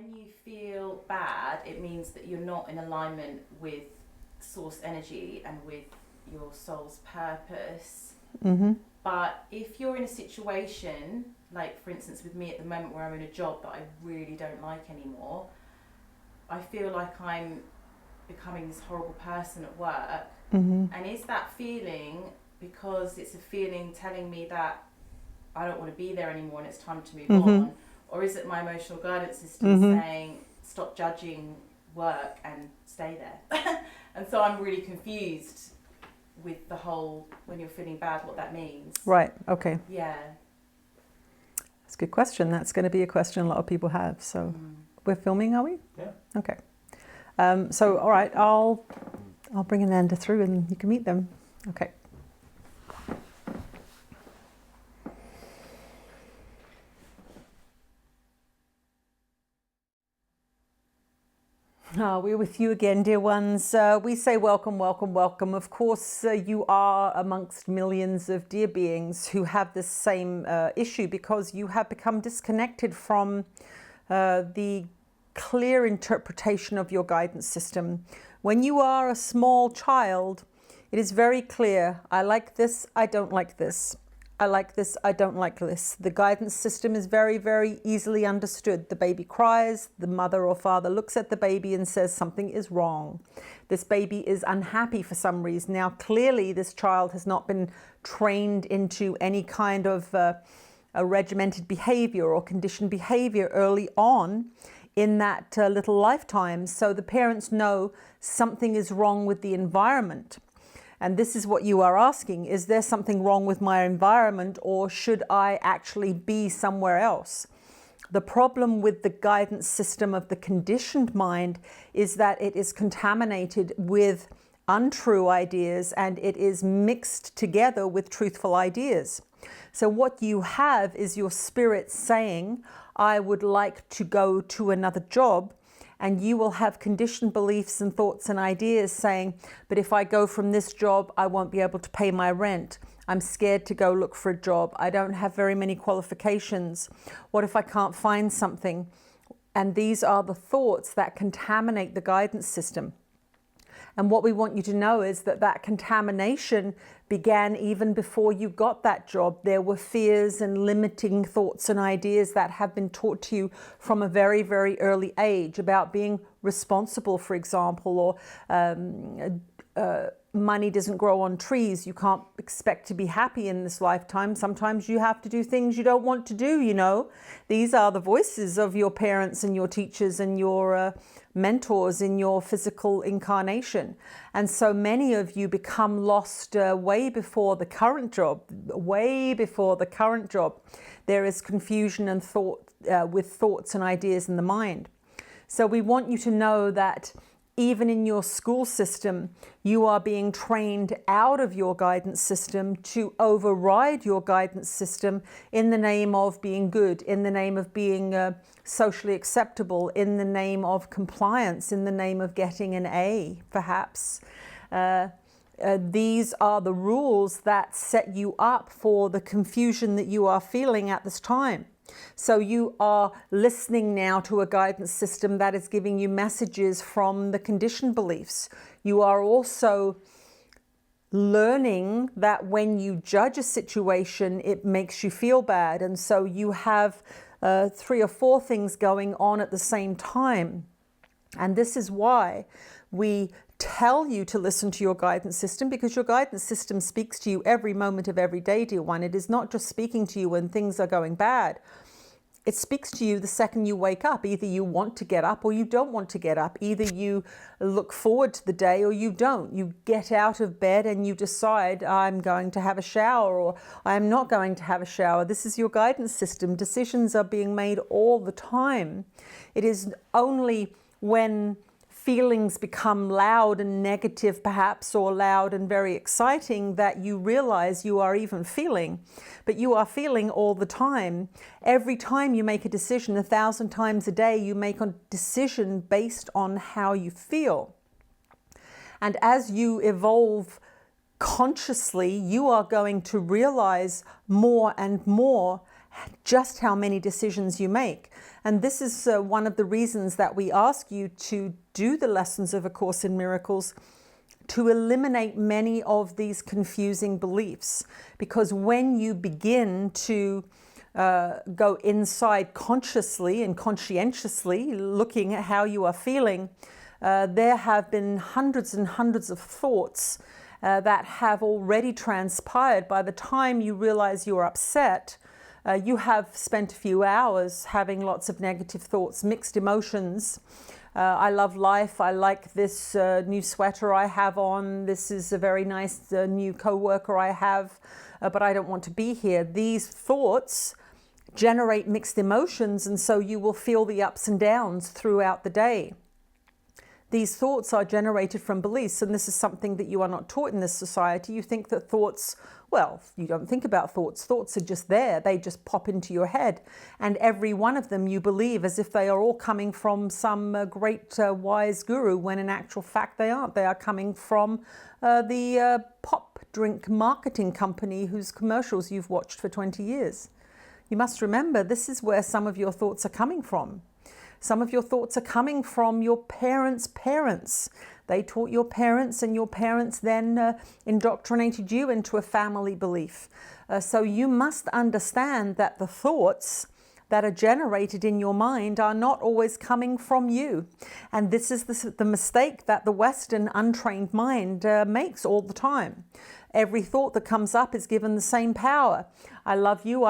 when you feel bad, it means that you're not in alignment with source energy and with your soul's purpose. Mm-hmm. But if you're in a situation, like for instance with me at the moment where I'm in a job that I really don't like anymore, I feel like I'm becoming this horrible person at work. Mm-hmm. And is that feeling because it's a feeling telling me that I don't want to be there anymore and it's time to move Mm-hmm. on? Or is it my emotional guidance system Mm-hmm. saying stop judging work and stay there? And so I'm really confused with the whole, when you're feeling bad, what that means. Right, okay. Yeah. That's a good question. That's going to be a question a lot of people have. So we're filming, are we? Yeah. Okay. So, all right, I'll bring Ananda through and you can meet them. Okay. We're with you again, dear ones. We say welcome, welcome, welcome. Of course, you are amongst millions of dear beings who have this same issue because you have become disconnected from the clear interpretation of your guidance system. When you are a small child, it is very clear. I like this, I don't like this. I like this, I don't like this. The guidance system is very, very easily understood. The baby cries, the mother or father looks at the baby and says something is wrong. This baby is unhappy for some reason. Now, clearly this child has not been trained into any kind of a regimented behavior or conditioned behavior early on in that little lifetime. So the parents know something is wrong with the environment. And this is what you are asking. Is there something wrong with my environment, or should I actually be somewhere else? The problem with the guidance system of the conditioned mind is that it is contaminated with untrue ideas and it is mixed together with truthful ideas. So what you have is your spirit saying, I would like to go to another job. And you will have conditioned beliefs and thoughts and ideas saying, but if I go from this job, I won't be able to pay my rent. I'm scared to go look for a job. I don't have very many qualifications. What if I can't find something? And these are the thoughts that contaminate the guidance system. And what we want you to know is that that contamination began even before you got that job. There were fears and limiting thoughts and ideas that have been taught to you from a very, very early age about being responsible, for example, or money doesn't grow on trees. You can't expect to be happy in this lifetime. Sometimes you have to do things you don't want to do, you know. These are the voices of your parents and your teachers and your mentors in your physical incarnation. And so many of you become lost way before the current job, way before the current job. There is confusion and thought with thoughts and ideas in the mind. So we want you to know that even in your school system, you are being trained out of your guidance system to override your guidance system in the name of being good, in the name of being socially acceptable, in the name of compliance, in the name of getting an A, perhaps. These are the rules that set you up for the confusion that you are feeling at this time. So you are listening now to a guidance system that is giving you messages from the conditioned beliefs. You are also learning that when you judge a situation, it makes you feel bad. And so you have 3 or 4 things going on at the same time. And this is why we tell you to listen to your guidance system, because your guidance system speaks to you every moment of every day, dear one. It is not just speaking to you when things are going bad. It speaks to you the second you wake up. Either you want to get up or you don't want to get up. Either you look forward to the day or you don't. You get out of bed and you decide, I'm going to have a shower or I'm not going to have a shower. This is your guidance system. Decisions are being made all the time. It is only when feelings become loud and negative perhaps, or loud and very exciting, that you realize you are even feeling. But you are feeling all the time. Every time you make a decision, 1,000 times a day, you make a decision based on how you feel. And as you evolve consciously, you are going to realize more and more just how many decisions you make. And this is one of the reasons that we ask you to do the lessons of A Course in Miracles, to eliminate many of these confusing beliefs. Because when you begin to go inside consciously and conscientiously, looking at how you are feeling, there have been hundreds and hundreds of thoughts that have already transpired. By the time you realize you're upset, you have spent a few hours having lots of negative thoughts, mixed emotions. I love life. I like this new sweater I have on. This is a very nice new co-worker I have, but I don't want to be here. These thoughts generate mixed emotions, and so you will feel the ups and downs throughout the day. These thoughts are generated from beliefs, and this is something that you are not taught in this society. You think that thoughts, well, you don't think about thoughts. Thoughts are just there. They just pop into your head. And every one of them you believe as if they are all coming from some great wise guru, when in actual fact they aren't. They are coming from the pop drink marketing company whose commercials you've watched for 20 years. You must remember, this is where some of your thoughts are coming from. Some of your thoughts are coming from your parents' parents. They taught your parents, and your parents then indoctrinated you into a family belief. So you must understand that the thoughts that are generated in your mind are not always coming from you. And this is the mistake that the Western untrained mind makes all the time. Every thought that comes up is given the same power. I love you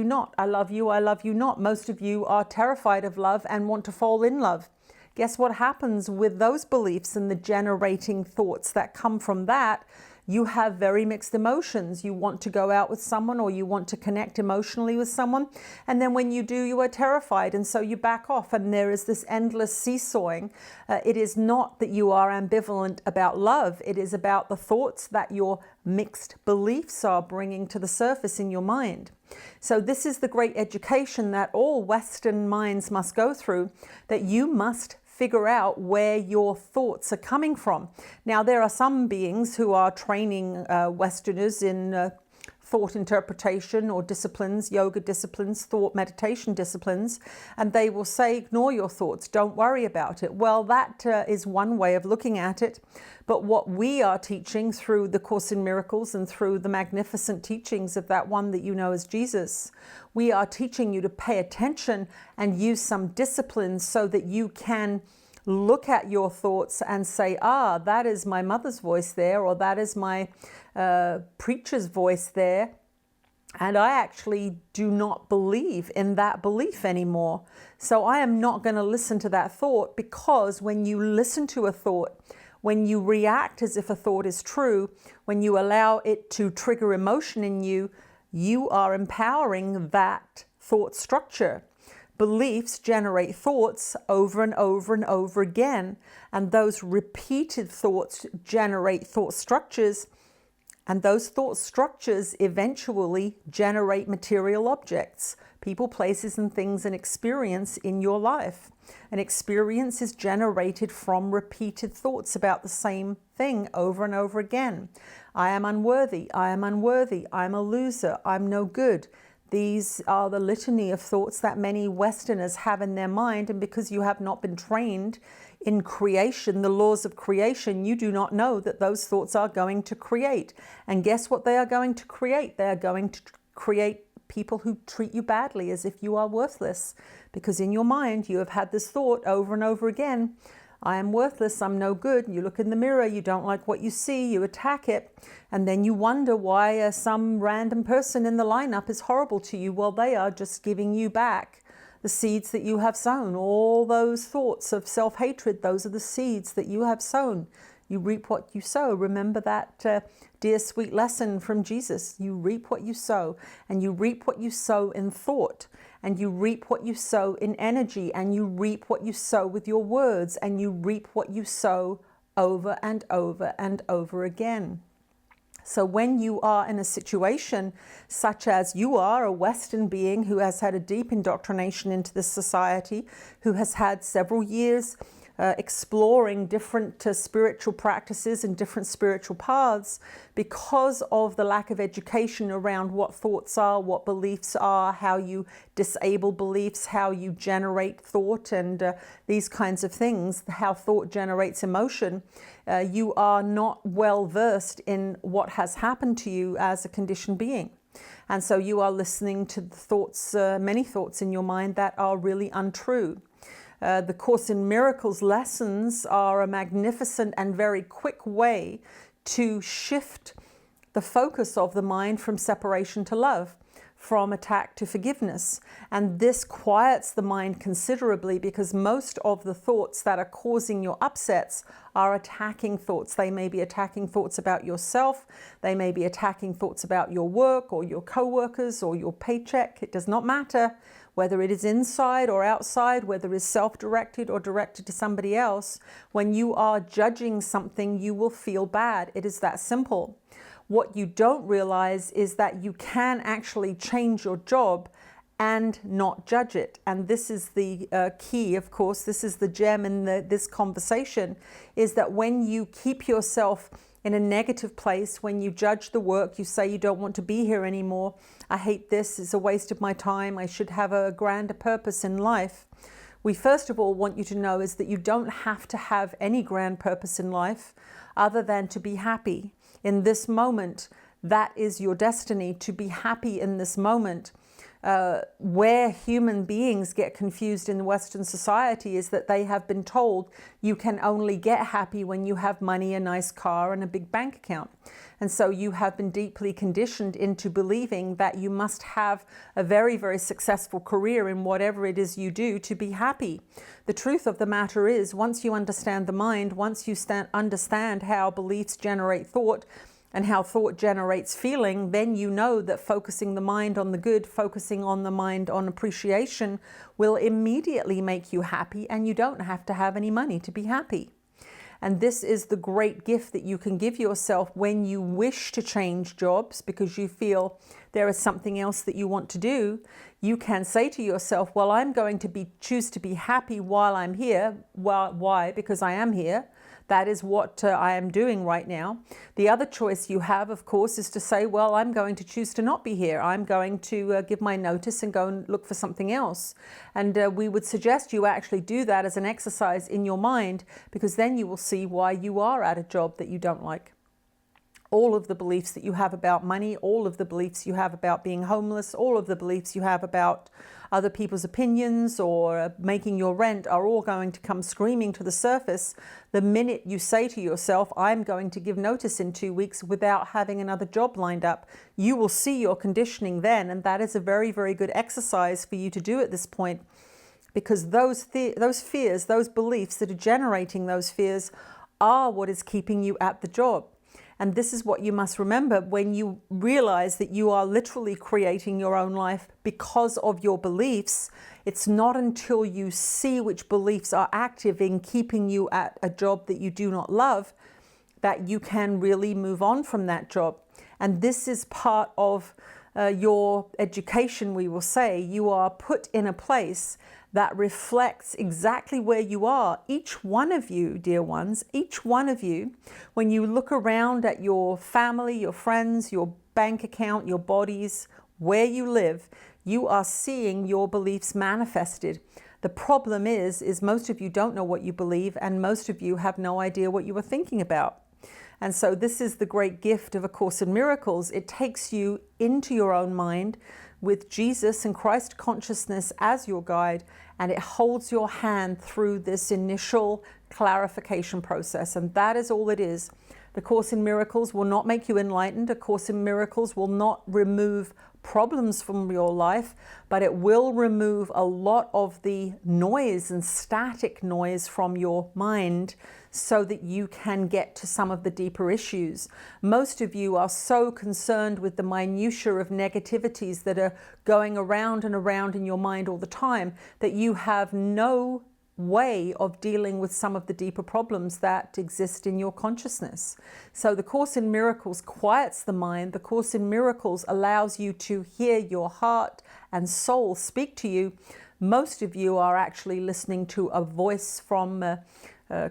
not. I love you not. Most of you are terrified of love and want to fall in love. Guess what happens with those beliefs and the generating thoughts that come from that? You have very mixed emotions. You want to go out with someone, or you want to connect emotionally with someone. And then when you do, you are terrified. And so you back off, and there is this endless seesawing. It is not that you are ambivalent about love. It is about the thoughts that your mixed beliefs are bringing to the surface in your mind. So this is the great education that all Western minds must go through, that you must figure out where your thoughts are coming from. Now, there are some beings who are training Westerners in thought interpretation or disciplines, yoga disciplines, thought meditation disciplines, and they will say, ignore your thoughts, don't worry about it. Well, that is one way of looking at it. But what we are teaching through the Course in Miracles and through the magnificent teachings of that one that you know as Jesus, we are teaching you to pay attention and use some disciplines so that you can look at your thoughts and say, that is my mother's voice there, or that is my preacher's voice there. And I actually do not believe in that belief anymore. So I am not going to listen to that thought, because when you listen to a thought, when you react as if a thought is true, when you allow it to trigger emotion in you, you are empowering that thought structure. Beliefs generate thoughts over and over and over again, and those repeated thoughts generate thought structures, and those thought structures eventually generate material objects, people, places, and things, and experience in your life. An experience is generated from repeated thoughts about the same thing over and over again. I am unworthy, I am unworthy, I'm a loser, I'm no good. These are the litany of thoughts that many Westerners have in their mind, and because you have not been trained in creation, the laws of creation, you do not know that those thoughts are going to create. And guess what they are going to create? They are going to create people who treat you badly, as if you are worthless. Because in your mind, you have had this thought over and over again. I am worthless, I'm no good. You look in the mirror, you don't like what you see, you attack it, and then you wonder why some random person in the lineup is horrible to you. Well, they are just giving you back the seeds that you have sown. All those thoughts of self-hatred, those are the seeds that you have sown. You reap what you sow. Remember that dear sweet lesson from Jesus. You reap what you sow, and you reap what you sow in thought, and you reap what you sow in energy, and you reap what you sow with your words, and you reap what you sow over and over and over again. So when you are in a situation such as you are, a Western being who has had a deep indoctrination into this society, who has had several years exploring different spiritual practices and different spiritual paths because of the lack of education around what thoughts are, what beliefs are, how you disable beliefs, how you generate thought, and these kinds of things, how thought generates emotion. You are not well versed in what has happened to you as a conditioned being. And so you are listening to the thoughts, many thoughts in your mind that are really untrue. The Course in Miracles lessons are a magnificent and very quick way to shift the focus of the mind from separation to love, from attack to forgiveness. And this quiets the mind considerably because most of the thoughts that are causing your upsets are attacking thoughts. They may be attacking thoughts about yourself. They may be attacking thoughts about your work or your co-workers or your paycheck. It does not matter whether it is inside or outside, whether it is self-directed or directed to somebody else. When you are judging something, you will feel bad. It is that simple. What you don't realize is that you can actually change your job and not judge it. And this is the key, of course, this is the gem in this conversation, is that when you keep yourself in a negative place, when you judge the work, you say you don't want to be here anymore, I hate this, it's a waste of my time, I should have a grander purpose in life. We first of all want you to know is that you don't have to have any grand purpose in life other than to be happy. In this moment, that is your destiny, to be happy in this moment. Where human beings get confused in Western society is that they have been told you can only get happy when you have money, a nice car, and a big bank account. And so you have been deeply conditioned into believing that you must have a very, very successful career in whatever it is you do to be happy. The truth of the matter is, once you understand the mind, once you understand how beliefs generate thought, and how thought generates feeling, then you know that focusing the mind on the good, focusing on the mind on appreciation will immediately make you happy, and you don't have to have any money to be happy. And this is the great gift that you can give yourself when you wish to change jobs because you feel there is something else that you want to do. You can say to yourself, well, I'm going to choose to be happy while I'm here. Well, why? Because I am here. That is what I am doing right now. The other choice you have, of course, is to say, well, I'm going to choose to not be here. I'm going to give my notice and go and look for something else. And we would suggest you actually do that as an exercise in your mind, because then you will see why you are at a job that you don't like. All of the beliefs that you have about money, all of the beliefs you have about being homeless, all of the beliefs you have about other people's opinions or making your rent are all going to come screaming to the surface the minute you say to yourself, I'm going to give notice in 2 weeks without having another job lined up. You will see your conditioning then, and that is a very, very good exercise for you to do at this point, because those fears, those beliefs that are generating those fears are what is keeping you at the job. And this is what you must remember when you realize that you are literally creating your own life because of your beliefs. It's not until you see which beliefs are active in keeping you at a job that you do not love that you can really move on from that job. And this is part of your education, we will say. You are put in a place that reflects exactly where you are. Each one of you, dear ones, each one of you, when you look around at your family, your friends, your bank account, your bodies, where you live, you are seeing your beliefs manifested. The problem is most of you don't know what you believe, and most of you have no idea what you are thinking about. And so this is the great gift of A Course in Miracles. It takes you into your own mind with Jesus and Christ consciousness as your guide, and it holds your hand through this initial clarification process. And that is all it is. The Course in Miracles will not make you enlightened. A Course in Miracles will not remove problems from your life, but it will remove a lot of the noise and static noise from your mind so that you can get to some of the deeper issues. Most of you are so concerned with the minutiae of negativities that are going around and around in your mind all the time that you have no way of dealing with some of the deeper problems that exist in your consciousness. So the Course in Miracles quiets the mind. The Course in Miracles allows you to hear your heart and soul speak to you. Most of you are actually listening to a voice from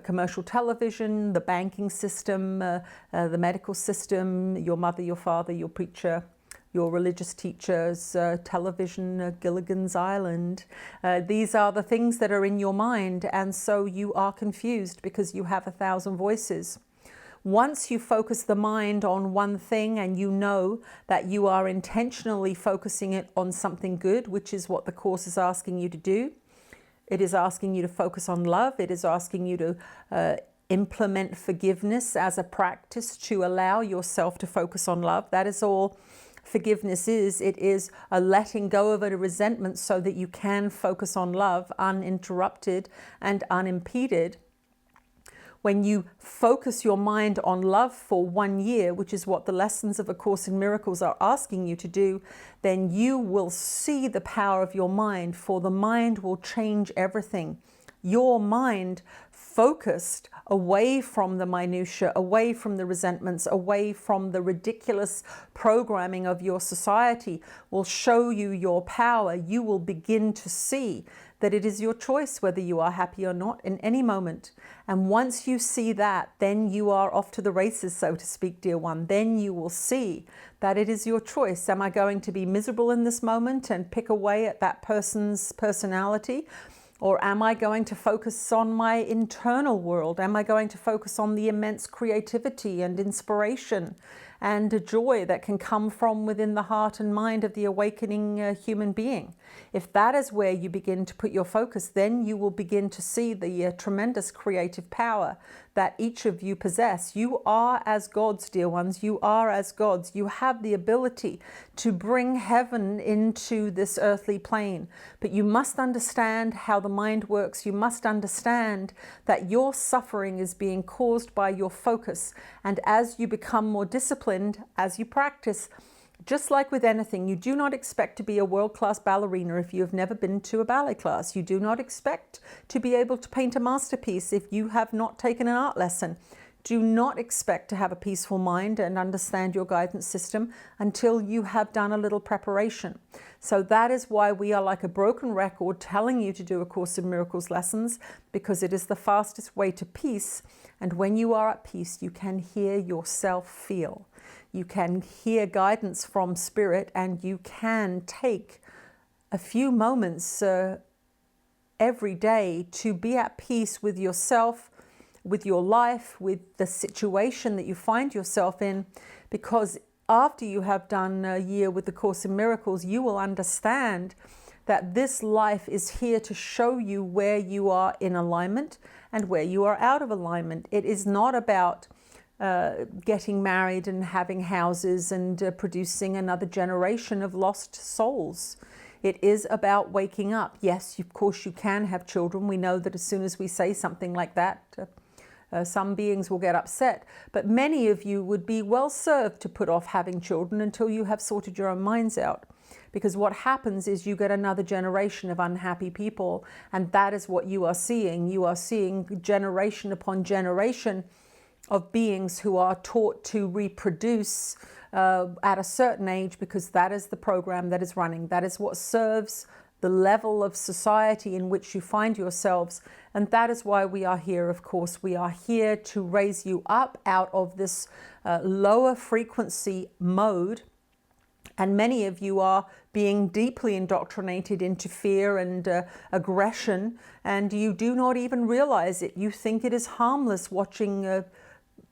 commercial television, the banking system, the medical system, your mother, your father, your preacher, your religious teachers, television, Gilligan's Island. These are the things that are in your mind, and so you are confused because you have 1,000 voices. Once you focus the mind on one thing and you know that you are intentionally focusing it on something good, which is what the Course is asking you to do, it is asking you to focus on love. It is asking you to implement forgiveness as a practice to allow yourself to focus on love. That is all forgiveness is. It is a letting go of a resentment so that you can focus on love uninterrupted and unimpeded. When you focus your mind on love for 1 year, which is what the lessons of A Course in Miracles are asking you to do, then you will see the power of your mind, for the mind will change everything. Your mind focused away from the minutiae, away from the resentments, away from the ridiculous programming of your society will show you your power. You will begin to see that it is your choice whether you are happy or not in any moment. And once you see that, then you are off to the races, so to speak, dear one. Then you will see that it is your choice. Am I going to be miserable in this moment and pick away at that person's personality? Or am I going to focus on my internal world? Am I going to focus on the immense creativity and inspiration and joy that can come from within the heart and mind of the awakening human being? If that is where you begin to put your focus, then you will begin to see the tremendous creative power that each of you possess. You are as gods, dear ones. You are as gods. You have the ability to bring heaven into this earthly plane. But you must understand how the mind works. You must understand that your suffering is being caused by your focus. And as you become more disciplined, as you practice, just like with anything, you do not expect to be a world-class ballerina if you have never been to a ballet class. You do not expect to be able to paint a masterpiece if you have not taken an art lesson. Do not expect to have a peaceful mind and understand your guidance system until you have done a little preparation. So that is why we are like a broken record telling you to do A Course in Miracles lessons, because it is the fastest way to peace. And when you are at peace, you can hear yourself feel. You can hear guidance from Spirit, and you can take a few moments every day to be at peace with yourself, with your life, with the situation that you find yourself in. Because after you have done a year with the Course in Miracles, you will understand that this life is here to show you where you are in alignment and where you are out of alignment. It is not about getting married and having houses and producing another generation of lost souls. It is about waking up. Yes, of course you can have children. We know that as soon as we say something like that, some beings will get upset. But many of you would be well served to put off having children until you have sorted your own minds out. Because what happens is you get another generation of unhappy people, and that is what you are seeing. You are seeing generation upon generation of beings who are taught to reproduce at a certain age, because that is the program that is running. That is what serves the level of society in which you find yourselves. And that is why we are here, of course. We are here to raise you up out of this lower frequency mode. And many of you are being deeply indoctrinated into fear and aggression, and you do not even realize it. You think it is harmless watching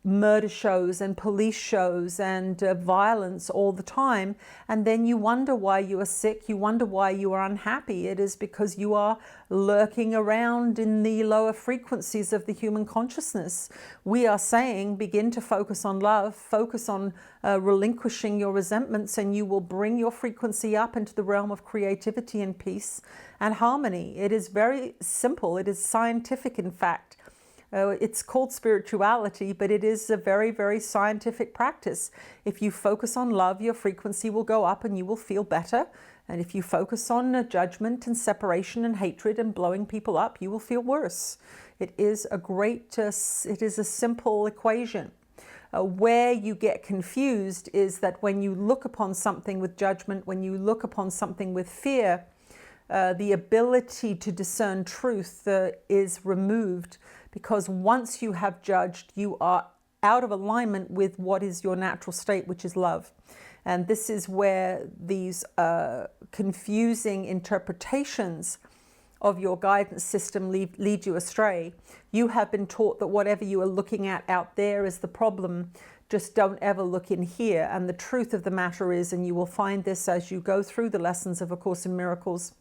murder shows and police shows and violence all the time, and then you wonder why you are sick, you wonder why you are unhappy. It is because you are lurking around in the lower frequencies of the human consciousness. We are saying begin to focus on love, focus on relinquishing your resentments, and you will bring your frequency up into the realm of creativity and peace and harmony. It is very simple. It is scientific, in fact. It's called spirituality, but it is a very, very scientific practice. If you focus on love, your frequency will go up and you will feel better. And if you focus on judgment and separation and hatred and blowing people up, you will feel worse. It is a great, it is a simple equation. Where you get confused is that when you look upon something with judgment, when you look upon something with fear, the ability to discern truth is removed, because once you have judged, you are out of alignment with what is your natural state, which is love. And this is where these confusing interpretations of your guidance system lead you astray. You have been taught that whatever you are looking at out there is the problem. Just don't ever look in here. And the truth of the matter is, and you will find this as you go through the lessons of A Course in Miracles,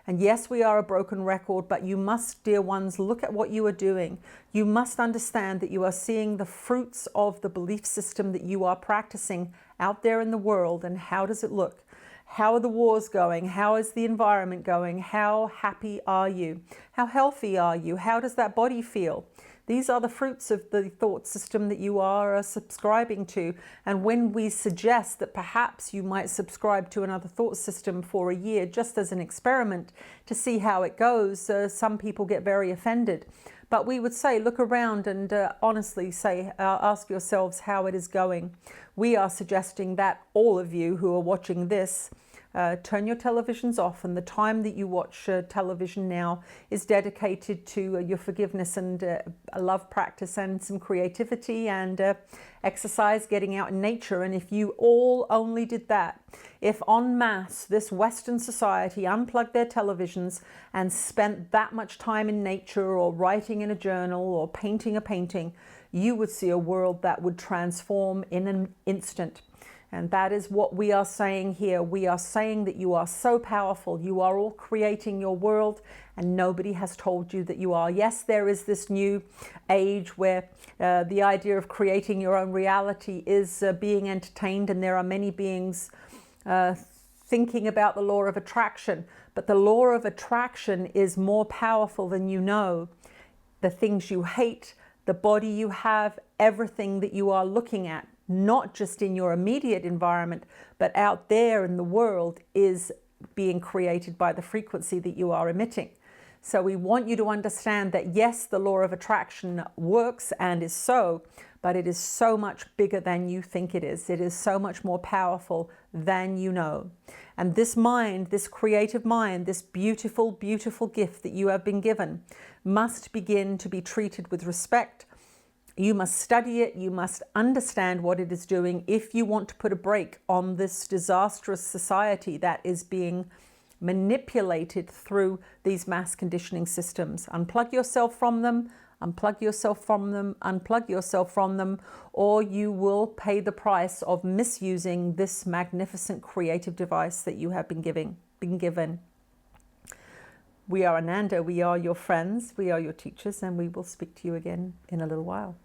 and yes, we are a broken record, but you must, dear ones, look at what you are doing. You must understand that you are seeing the fruits of the belief system that you are practicing out there in the world. And how does it look? How are the wars going? How is the environment going? How happy are you? How healthy are you? How does that body feel? These are the fruits of the thought system that you are subscribing to. And when we suggest that perhaps you might subscribe to another thought system for a year, just as an experiment to see how it goes, some people get very offended. But we would say, look around and honestly say, ask yourselves how it is going. We are suggesting that all of you who are watching this, turn your televisions off, and the time that you watch television now is dedicated to your forgiveness and a love practice and some creativity and exercise, getting out in nature. And if you all only did that, if en masse this Western society unplugged their televisions and spent that much time in nature or writing in a journal or painting a painting, you would see a world that would transform in an instant. And that is what we are saying here. We are saying that you are so powerful. You are all creating your world, and nobody has told you that you are. Yes, there is this new age where the idea of creating your own reality is being entertained, and there are many beings thinking about the law of attraction. But the law of attraction is more powerful than you know. The things you hate, the body you have, everything that you are looking at, not just in your immediate environment, but out there in the world, is being created by the frequency that you are emitting. So we want you to understand that yes, the law of attraction works and is so, but it is so much bigger than you think it is. It is so much more powerful than you know. And this mind, this creative mind, this beautiful, beautiful gift that you have been given must begin to be treated with respect. You must study it. You must understand what it is doing if you want to put a break on this disastrous society that is being manipulated through these mass conditioning systems. Unplug yourself from them, unplug yourself from them, unplug yourself from them, or you will pay the price of misusing this magnificent creative device that you have been given. We are Ananda, we are your friends, we are your teachers, and we will speak to you again in a little while.